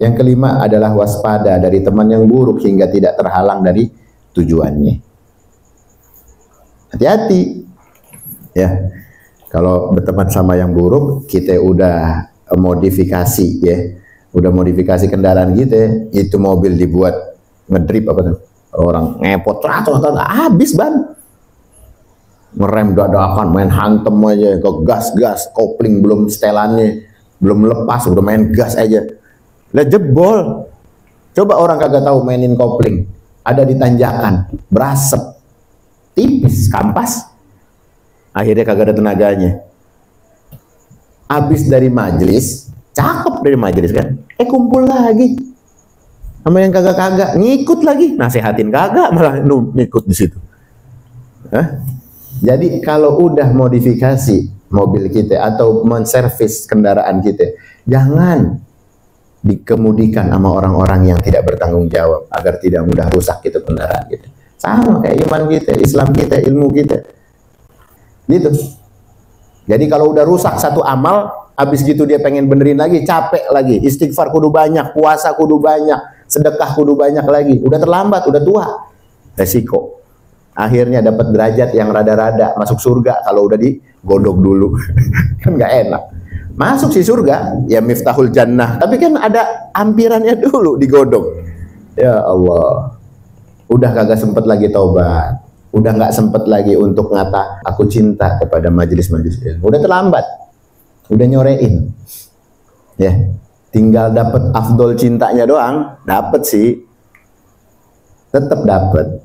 Yang kelima adalah waspada dari teman yang buruk hingga tidak terhalang dari tujuannya. Hati-hati ya. Kalau berteman sama yang buruk, kita udah modifikasi ya. Udah modifikasi kendaraan kita, itu mobil dibuat ngedrip apa tuh? Orang ngepot habis ban. Ngerem dadakan, main hantem aja, ke gas, kopling belum setelannya, belum lepas, udah main gas aja. Lah jebol. Coba orang kagak tahu mainin kopling, ada di tanjakan, berasap, tipis, kampas. Akhirnya kagak ada tenaganya. Habis dari majelis, cakep dari majelis kan? Kumpul lagi sama yang kagak-kagak, ngikut lagi, nasehatin kagak, malah ngikut di situ. Jadi kalau udah modifikasi mobil kita atau menservis kendaraan kita, jangan dikemudikan sama orang-orang yang tidak bertanggung jawab agar tidak mudah rusak gitu kendaraan kita. Sama kayak iman kita, Islam kita, ilmu kita. Gitu. Jadi kalau udah rusak satu amal, habis gitu dia pengen benerin lagi, capek lagi, istighfar kudu banyak, puasa kudu banyak, sedekah kudu banyak lagi, udah terlambat, udah tua. Resiko. Akhirnya dapat derajat yang rada-rada masuk surga kalau udah digodok dulu. Kan nggak enak. Masuk sih surga, ya miftahul jannah, tapi kan ada ampirannya dulu digodok. Ya Allah. Udah kagak sempet lagi taubat. Udah nggak sempet lagi untuk ngata aku cinta kepada majelis-majelis ilmu. Udah terlambat. Udah nyorein. Ya. Tinggal dapat afdol cintanya doang, dapat sih. Tetap dapat.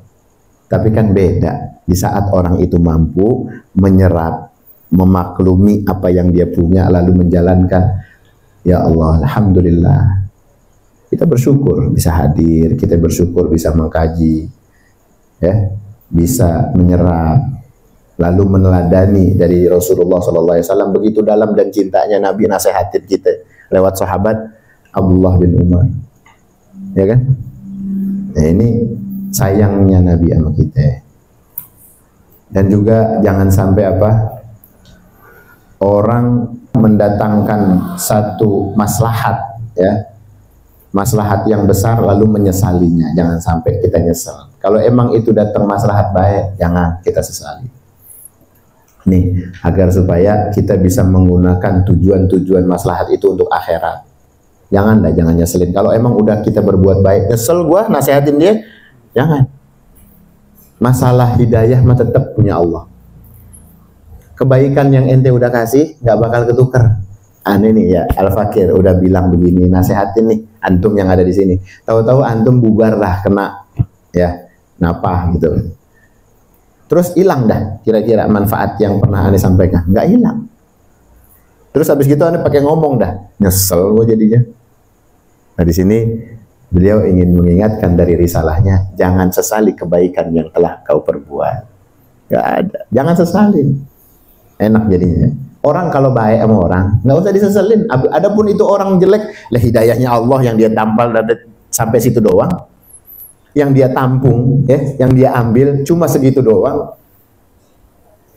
Tapi kan beda di saat orang itu mampu menyerap, memaklumi apa yang dia punya lalu menjalankan. Ya Allah, alhamdulillah. Kita bersyukur bisa hadir, kita bersyukur bisa mengkaji. Ya, bisa menyerap lalu meneladani dari Rasulullah SAW begitu dalam dan cintanya Nabi nasihatin kita lewat sahabat Abdullah bin Umar. Ya kan? Nah, ini sayangnya Nabi sama kita. Dan juga jangan sampai apa? Orang mendatangkan satu maslahat ya. Maslahat yang besar lalu menyesalinya. Jangan sampai kita nyesal. Kalau emang itu datang maslahat baik, jangan kita sesali. Nih, agar supaya kita bisa menggunakan tujuan-tujuan maslahat itu untuk akhirat. Jangan nyeselin. Kalau emang udah kita berbuat baik, nyesel gua nasihatin dia, jangan. Masalah hidayah mah tetap punya Allah. Kebaikan yang ente udah kasih nggak bakal ketuker. Aneh nih ya, Al-Fakir udah bilang begini, nasihatin nih antum yang ada di sini. Tahu-tahu antum bubar lah kena ya napah gitu. Terus hilang dah kira-kira manfaat yang pernah aneh sampaikan, nggak hilang. Terus habis gitu aneh pakai ngomong dah, nyesel gua jadinya. Nah di sini beliau ingin mengingatkan dari risalahnya, jangan sesali kebaikan yang telah kau perbuat. Gak ada, jangan sesalin. Enak jadinya. Orang kalau baik sama orang, nggak usah diseselin. Adapun itu orang jelek, lah hidayahnya Allah yang dia tampal sampai situ doang. Yang dia tampung, ya, yang dia ambil cuma segitu doang.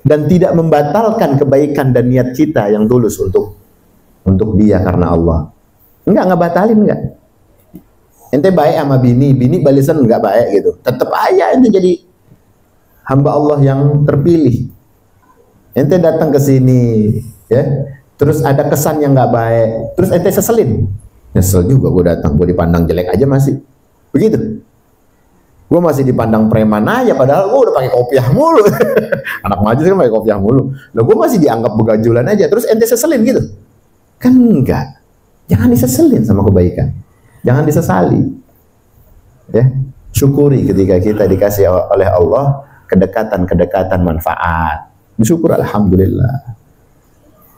Dan tidak membatalkan kebaikan dan niat kita yang tulus untuk dia karena Allah. Enggak batalin enggak. Ente baik sama bini balisan enggak baik gitu. Tetap aja ente jadi hamba Allah yang terpilih. Ente datang ke sini, ya, terus ada kesan yang nggak baik, terus ente seselin, nyesel juga gue datang, gue dipandang jelek aja masih, begitu, gue masih dipandang preman aja, padahal gue udah pakai kopiah mulu, anak maju kan pakai kopiah mulu, lo gue masih dianggap begajulan aja, terus ente seselin gitu, kan enggak, jangan diseselin sama kebaikan, jangan disesali, ya, syukuri ketika kita dikasih oleh Allah kedekatan manfaat. Bersyukur alhamdulillah.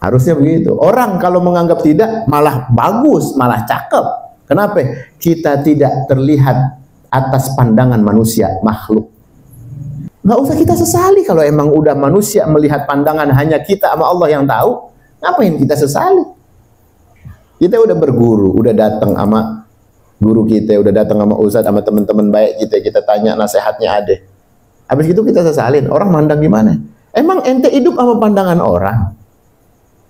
Harusnya begitu. Orang kalau menganggap tidak malah bagus, malah cakep. Kenapa? Kita tidak terlihat atas pandangan manusia, makhluk. Nggak usah kita sesali kalau emang udah manusia melihat pandangan hanya kita sama Allah yang tahu. Ngapain kita sesali? Kita udah berguru, udah datang sama guru kita, udah datang sama ustadz, sama teman-teman baik kita tanya nasihatnya ada. Habis itu kita sesalin. Orang mandang gimana? Emang ente hidup sama pandangan orang?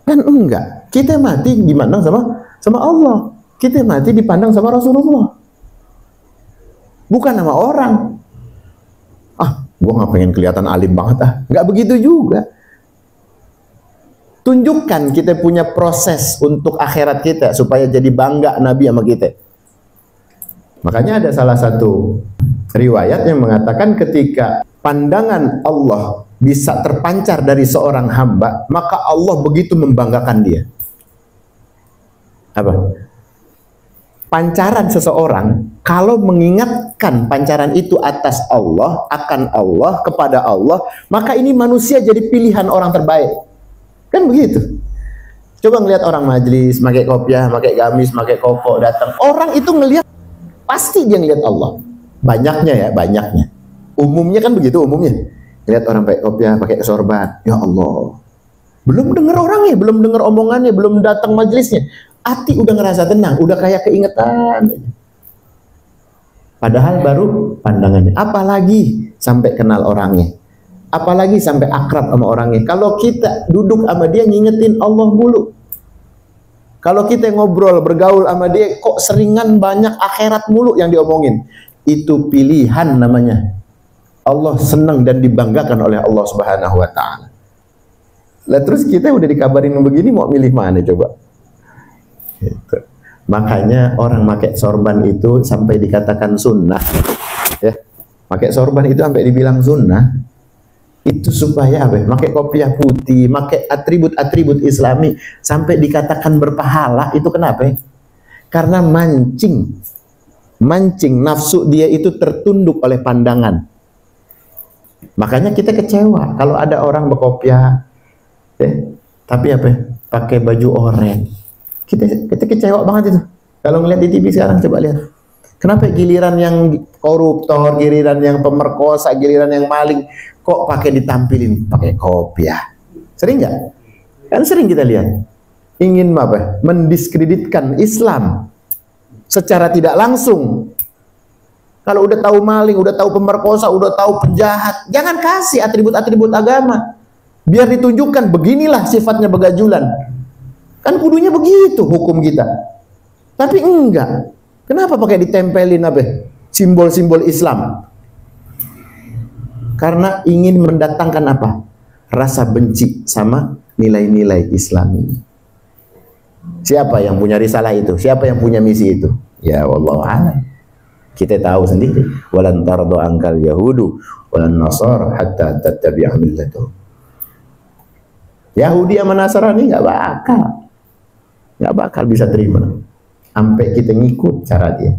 Kan enggak. Kita mati gimana sama Allah. Kita mati dipandang sama Rasulullah, bukan sama orang. Gua nggak pengen kelihatan alim banget nggak begitu juga. Tunjukkan kita punya proses untuk akhirat kita supaya jadi bangga Nabi sama kita. Makanya ada salah satu riwayat yang mengatakan ketika pandangan Allah bisa terpancar dari seorang hamba, maka Allah begitu membanggakan dia. Apa? Pancaran seseorang kalau mengingatkan pancaran itu atas Allah, akan Allah, kepada Allah, maka ini manusia jadi pilihan orang terbaik. Kan begitu. Coba ngelihat orang majlis, pakai kopiah, pakai gamis, pakai koko datang. Orang itu ngelihat, pasti dia ngelihat Allah. Banyaknya ya, banyaknya. Umumnya kan begitu, umumnya. Lihat orang pakai kopiah, pakai sorban. Ya Allah. Belum dengar orangnya, belum dengar omongannya, belum datang majelisnya. Hati udah ngerasa tenang, udah kayak keingetan. Padahal baru pandangannya. Apalagi sampai kenal orangnya. Apalagi sampai akrab sama orangnya. Kalau kita duduk sama dia ngingetin Allah mulu. Kalau kita ngobrol, bergaul sama dia, kok seringan banyak akhirat mulu yang diomongin. Itu pilihan namanya. Allah senang dan dibanggakan oleh Allah Subhanahu wa ta'ala. Lah terus kita udah dikabarin begini, mau milih mana coba? Gitu. Makanya orang pakai sorban itu sampai dikatakan sunnah, ya. Pakai sorban itu sampai dibilang sunnah. Itu supaya apa? Pakai kopiah putih, pakai atribut-atribut Islami sampai dikatakan berpahala. Itu kenapa? Karena mancing nafsu dia itu tertunduk oleh pandangan. Makanya kita kecewa kalau ada orang berkopiah, tapi apa? Pakai baju oranye. Kita kecewa banget itu. Kalau ngeliat di TV sekarang, coba lihat. Kenapa giliran yang koruptor, giliran yang pemerkosa, giliran yang maling, kok pakai ditampilin pakai kopiah? Sering nggak? Kan sering kita lihat. Ingin apa? Mendiskreditkan Islam secara tidak langsung. Kalau udah tahu maling, udah tahu pemerkosa, udah tahu penjahat, jangan kasih atribut-atribut agama. Biar ditunjukkan beginilah sifatnya begajulan. Kan kudunya begitu hukum kita. Tapi enggak. Kenapa pakai ditempelin apa? Simbol-simbol Islam. Karena ingin mendatangkan apa? Rasa benci sama nilai-nilai Islam ini. Siapa yang punya risalah itu? Siapa yang punya misi itu? Ya wallahu a'lam. Kita tahu sendiri. Walan tardo angkal yahudu walan nasar hatta tattabi'a millatuhum. Yahudi sama Nasrani nggak bakal bisa terima sampai kita ngikut cara dia.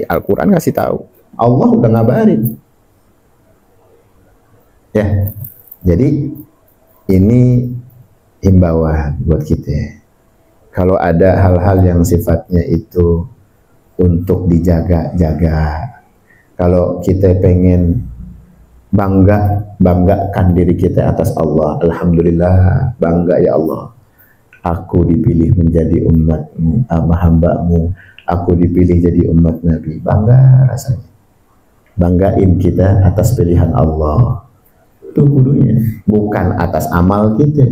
Al-Quran ngasih tahu, Allah udah ngabarin ya. Jadi ini himbauan buat kita, kalau ada hal-hal yang sifatnya itu untuk dijaga-jaga. Kalau kita pengen banggakan diri kita atas Allah, alhamdulillah, bangga ya Allah, aku dipilih menjadi umatmu, hambamu, aku dipilih jadi umat Nabi. Bangga rasanya. Banggain kita atas pilihan Allah. Itu kudunya. Bukan atas amal kita.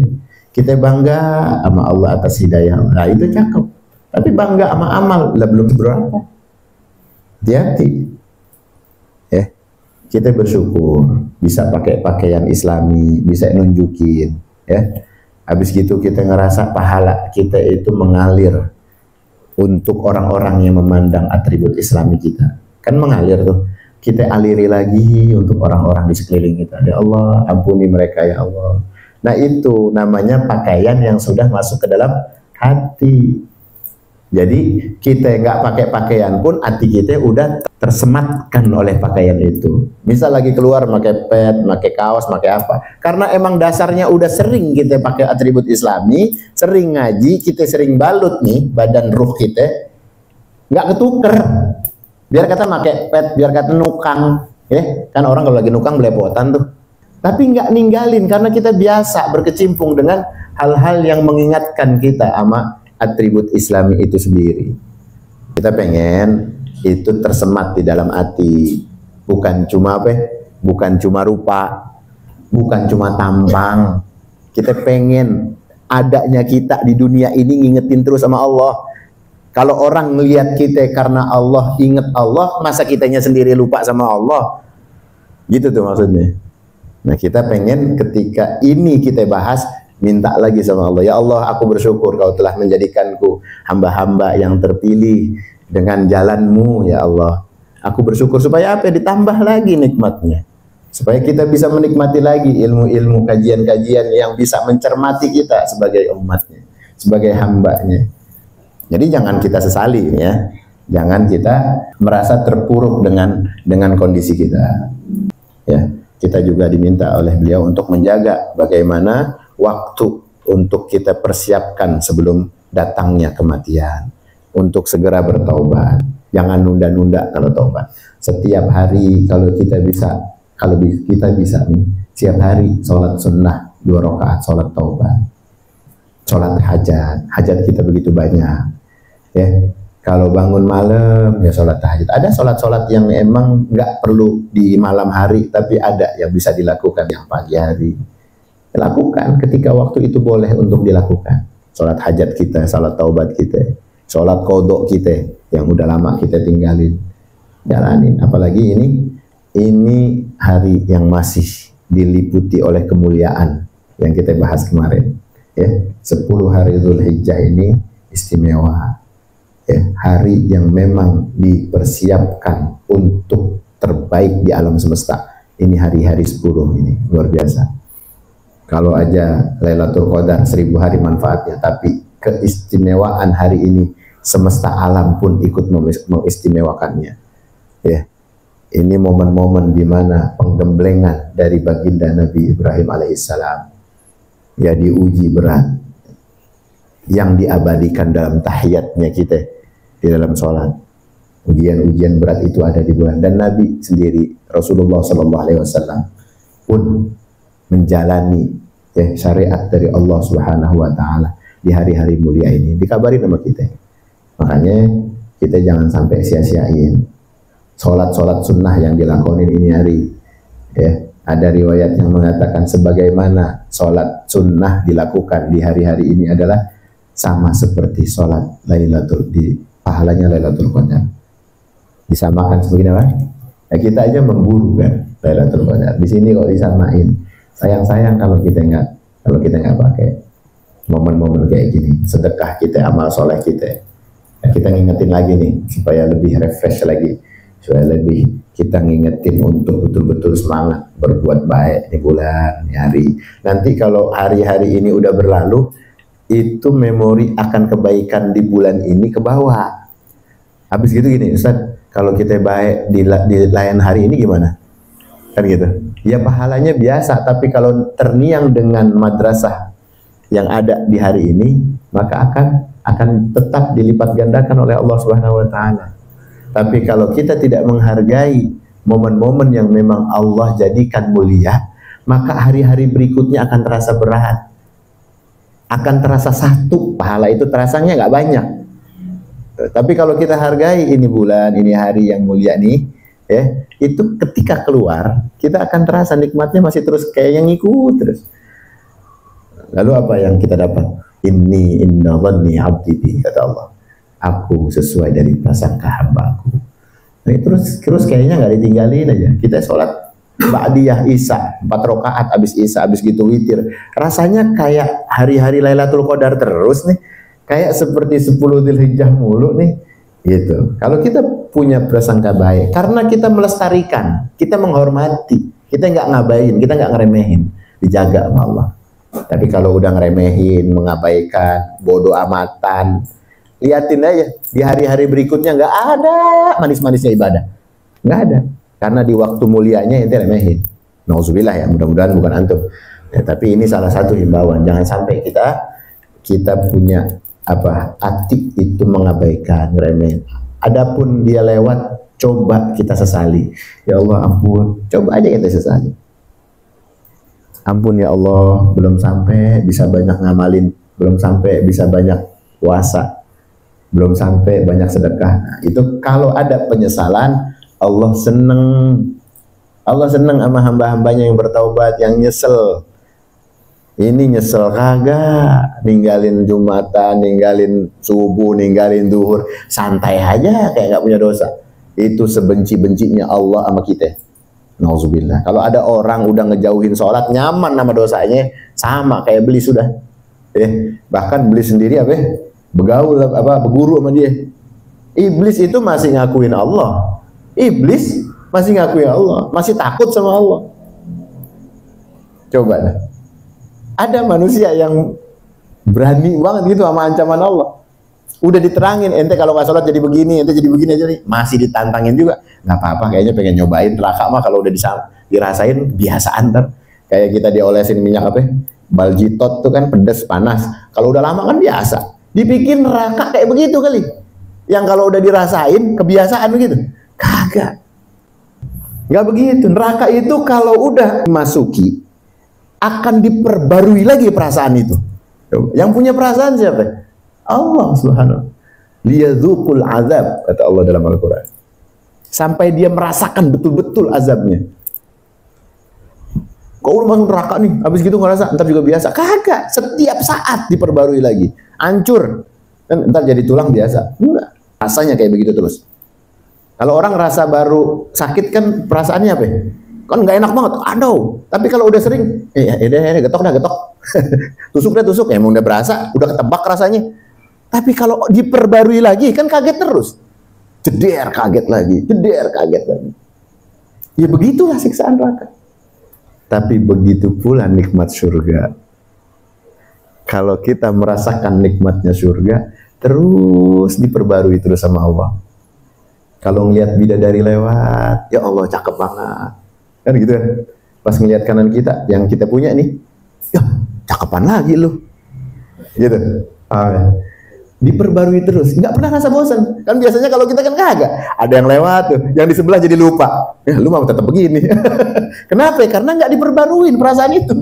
Kita bangga sama Allah atas hidayah. Nah itu cakep. Tapi bangga sama amal, lah belum berapa. Hati-hati. Kita bersyukur bisa pakai pakaian Islami, bisa nunjukin, ya. Habis gitu kita ngerasa pahala kita itu mengalir untuk orang-orang yang memandang atribut Islami kita. Kan mengalir tuh. Kita aliri lagi untuk orang-orang di sekeliling kita. Ya Allah, ampuni mereka ya Allah. Nah itu namanya pakaian yang sudah masuk ke dalam hati. Jadi kita nggak pakai pakaian pun hati kita udah tersematkan oleh pakaian itu. Misal lagi keluar pakai pet, pakai kaos, pakai apa? Karena emang dasarnya udah sering kita pakai atribut Islami, sering ngaji, kita sering balut nih badan ruh kita, nggak ketuker. Biar kata pakai pet, biar kata nukang, ya kan orang kalau lagi nukang belepotan tuh. Tapi nggak ninggalin karena kita biasa berkecimpung dengan hal-hal yang mengingatkan kita sama atribut Islami itu sendiri. Kita pengen itu tersemat di dalam hati, bukan cuma apa? Bukan cuma rupa, bukan cuma tampang. Kita pengen adanya kita di dunia ini ngingetin terus sama Allah. Kalau orang melihat kita karena Allah, ingat Allah, masa kitanya sendiri lupa sama Allah? Gitu tuh maksudnya. Nah, kita pengen ketika ini kita bahas, minta lagi sama Allah. Ya Allah, aku bersyukur Kau telah menjadikanku hamba-hamba yang terpilih dengan jalan-Mu, ya Allah. Aku bersyukur supaya apa? Ditambah lagi nikmatnya. Supaya kita bisa menikmati lagi ilmu-ilmu, kajian-kajian yang bisa mencermati kita sebagai umatnya, sebagai hambanya. Jadi jangan kita sesali ya, jangan kita merasa terpuruk dengan kondisi kita. Ya, kita juga diminta oleh beliau untuk menjaga bagaimana waktu untuk kita persiapkan sebelum datangnya kematian, untuk segera bertaubat. Jangan nunda-nunda kalau taubat. Setiap hari kalau kita bisa nih, setiap hari sholat sunnah 2 rakaat, sholat taubat. Sholat hajat kita begitu banyak ya. Kalau bangun malam ya sholat tahajud. Ada sholat-sholat yang emang nggak perlu di malam hari, tapi ada yang bisa dilakukan yang pagi hari. Lakukan ketika waktu itu boleh untuk dilakukan. Sholat hajat kita, sholat taubat kita, sholat kodok kita yang udah lama kita tinggalin, jalanin. Apalagi ini hari yang masih diliputi oleh kemuliaan yang kita bahas kemarin. Ya, 10 hari Dzulhijjah ini istimewa. Ya, hari yang memang dipersiapkan untuk terbaik di alam semesta. Ini hari-hari 10 ini luar biasa. Kalau aja Lailatul Qadar 1000 hari manfaatnya, tapi keistimewaan hari ini semesta alam pun ikut mengistimewakannya. Ya, ini momen-momen di mana penggemblengan dari baginda Nabi Ibrahim alaihissalam ya diuji berat, yang diabadikan dalam tahiyatnya kita di dalam sholat. Ujian-ujian berat itu ada di bulan, dan Nabi sendiri Rasulullah SAW pun menjalani syariat dari Allah Subhanahu Wa Taala di hari-hari mulia ini. Dikabari sama kita, makanya kita jangan sampai sia-siain sholat-sholat sunnah yang dilakonin ini hari. Ya, ada riwayat yang mengatakan sebagaimana sholat sunnah dilakukan di hari-hari ini adalah sama seperti sholat pahalanya Lailatul Qadar. Disamakan seperti apa? Ya, kita aja memburu kan Lailatul Qadar. Di sini kok disamain. Sayang-sayang kalau kita nggak pakai momen-momen kayak gini. Sedekah kita, amal soleh kita. Ya, kita ngingetin lagi nih supaya lebih refresh lagi, supaya lebih kita ngingetin untuk betul-betul semangat berbuat baik di bulan, di hari. Nanti kalau hari-hari ini udah berlalu, itu memori akan kebaikan di bulan ini ke bawah. Habis gitu gini, Ustaz, kalau kita baik di layan hari ini gimana? Kan gitu. Ya pahalanya biasa, tapi kalau terniang dengan madrasah yang ada di hari ini, maka akan tetap dilipat gandakan oleh Allah Subhanahu Wa Taala. Tapi kalau kita tidak menghargai momen-momen yang memang Allah jadikan mulia, maka hari-hari berikutnya akan terasa berat, akan terasa satu, pahala itu terasanya nggak banyak. Tapi kalau kita hargai ini bulan, ini hari yang mulia nih, ya, itu ketika keluar kita akan terasa nikmatnya masih terus kayak yang ngikut terus. Lalu apa yang kita dapat? Inna dhanni abdi bi, kata Allah. Aku sesuai dari prasangka hambaku. Nah, terus kayaknya nggak ditinggalin aja. Kita sholat ba'diyah Isya 4 rakaat, habis Isya, habis gitu witir. Rasanya kayak hari-hari Lailatul Qadar terus nih. Kayak seperti 10 Dzulhijjah mulu nih. Gitu. Kalau kita punya prasangka baik, karena kita melestarikan, kita menghormati, kita nggak ngabain, kita nggak ngeremehin, dijaga sama Allah. Tapi kalau udah ngeremehin, mengabaikan, bodoh amatan, liatin aja di hari-hari berikutnya nggak ada manis-manisnya ibadah, nggak ada, karena di waktu mulianya itu remehin. Nauzubillah ya, mudah-mudahan bukan antum. Ya, tapi ini salah satu himbauan, jangan sampai kita punya hati itu mengabaikan, remehin. Adapun dia lewat, coba kita sesali. Ya Allah ampun, coba aja kita sesali. Ampun ya Allah, belum sampai bisa banyak ngamalin, belum sampai bisa banyak puasa, belum sampai banyak sedekah. Nah, itu kalau ada penyesalan, Allah seneng sama hamba-hambanya yang bertaubat, yang nyesel. Ini nyesel kagak, ninggalin Jumatan, ninggalin subuh, ninggalin duhur, santai aja kayak nggak punya dosa. Itu sebenci-bencinya Allah sama kita. Nauzubillah. Kalau ada orang udah ngejauhin sholat, nyaman nama dosanya, sama kayak beli sudah. Bahkan beli sendiri apa? Begaul apa? Berguru sama dia. Iblis itu masih ngakuin Allah. Iblis masih ngakuin Allah, masih takut sama Allah. Coba dah. Ada manusia yang berani banget gitu sama ancaman Allah. Udah diterangin, ente kalau nggak sholat jadi begini, ente jadi begini aja nih. Masih ditantangin juga. Nggak apa-apa, kayaknya pengen nyobain neraka mah kalau udah dirasain biasaan ntar. Kayak kita diolesin minyak apa? Baljitot tuh kan pedes, panas. Kalau udah lama kan biasa. Dibikin neraka kayak begitu kali. Yang kalau udah dirasain kebiasaan begitu. Kagak. Nggak begitu. Neraka itu kalau udah masuki akan diperbarui lagi perasaan itu. Yang punya perasaan siapa? Allah Subhanahu. Liyadzuqul azab, kata Allah dalam Al-Qur'an. Sampai dia merasakan betul-betul azabnya. Kau udah masuk neraka nih, habis gitu ngerasa ntar juga biasa. Kagak, setiap saat diperbarui lagi. Hancur. Kan ntar jadi tulang biasa. Enggak. Rasanya kayak begitu terus. Kalau orang rasa baru sakit kan perasaannya apa? Kan nggak enak banget, aduh. Tapi kalau udah sering, getok dah getok, tusuk, emang udah berasa, udah ketebak rasanya. Tapi kalau diperbarui lagi, kan kaget terus. Jeder, kaget lagi. Ya begitulah siksaan neraka. Tapi begitu pula nikmat surga. Kalau kita merasakan nikmatnya surga, terus diperbarui terus sama Allah. Kalau ngelihat bidadari lewat, ya Allah cakep banget. Kan gitu kan. Pas ngelihat kanan kita, yang kita punya nih, ya cakepan lagi lu. Gitu. Diperbarui terus, nggak pernah rasa bosan. Kan biasanya kalau kita kan kagak, ada yang lewat tuh, yang di sebelah jadi lupa. Ya lu mau tetap begini. Kenapa? Karena nggak diperbaruin perasaan itu.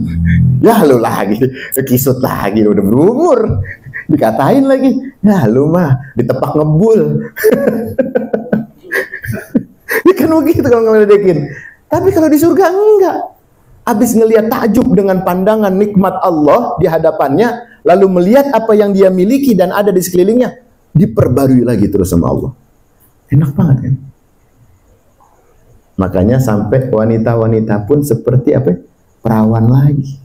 Ya lu lagi, kisut lagi, udah berumur. Dikatain lagi, ya lu mah ditepak ngebul. Ya kan begitu kalau ngeledekin. Tapi kalau di surga enggak. Habis ngelihat takjub dengan pandangan nikmat Allah di hadapannya, lalu melihat apa yang dia miliki dan ada di sekelilingnya, diperbarui lagi terus sama Allah. Enak banget kan? Makanya sampai wanita-wanita pun seperti apa? Perawan lagi.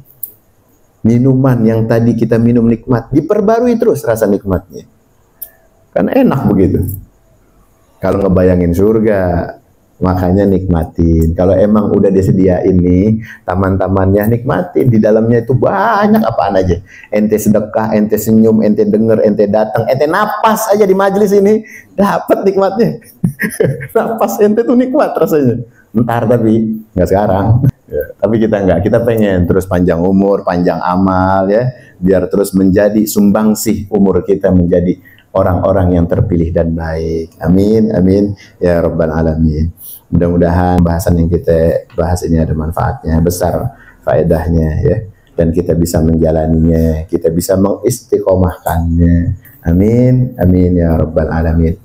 Minuman yang tadi kita minum nikmat, diperbarui terus rasa nikmatnya. Kan enak begitu. Kalau ngebayangin surga, makanya nikmatin. Kalau emang udah disediain nih taman-tamannya, nikmatin. Di dalamnya itu banyak apaan aja. Ente sedekah, ente senyum, ente denger, ente datang, ente napas aja di majelis ini, dapat nikmatnya. Napas ente tuh nikmat rasanya. Ntar tapi nggak sekarang. Ya, tapi kita nggak. Kita pengen terus panjang umur, panjang amal ya, biar terus menjadi sumbangsih umur kita menjadi orang-orang yang terpilih dan baik. Amin, amin ya rabbal alamin. Mudah-mudahan bahasan yang kita bahas ini ada manfaatnya, besar faedahnya ya, dan kita bisa menjalaninya, kita bisa mengistiqomahkannya. Amin, amin ya rabbal alamin.